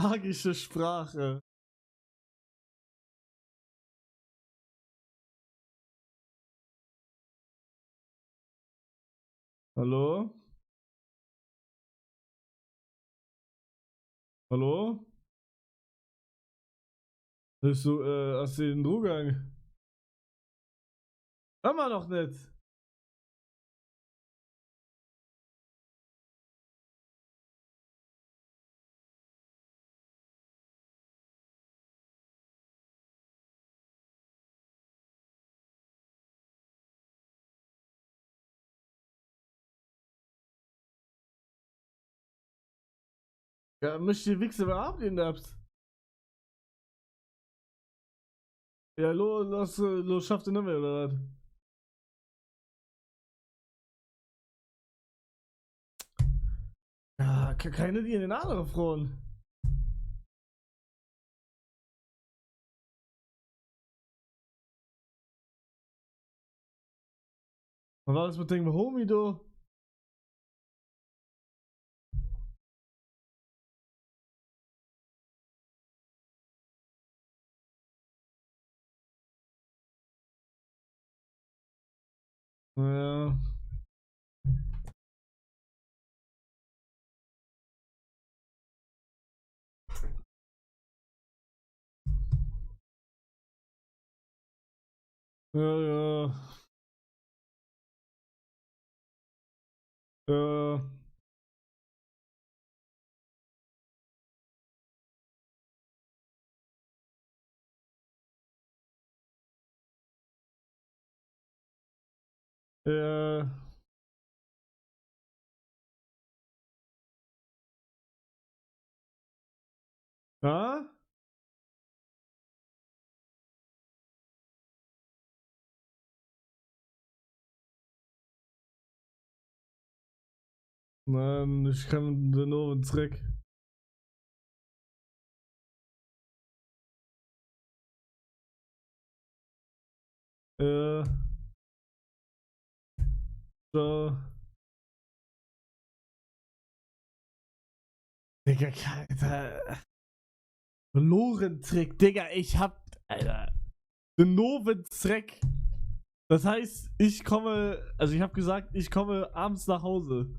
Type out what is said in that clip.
Magische Sprache. Hallo? Hallo? Hast du den Drugang? Hör mal doch nicht. Ja, möchte die Wichse mal ablehnen habt. Ja, los, schafft ihr nicht mehr, oder was? Ja, keine die in den anderen Frauen. Was war das mit dem Homie, du? Ja. Ja, ja. Ja. Ja. Ja? Nein, ich kann nur ins Dreck. Äh, so. Digga, Alter. Lorentrick, Digga, ich hab. Alter. Den Novenzreck. Das heißt, ich komme. Also, ich hab gesagt, ich komme abends nach Hause.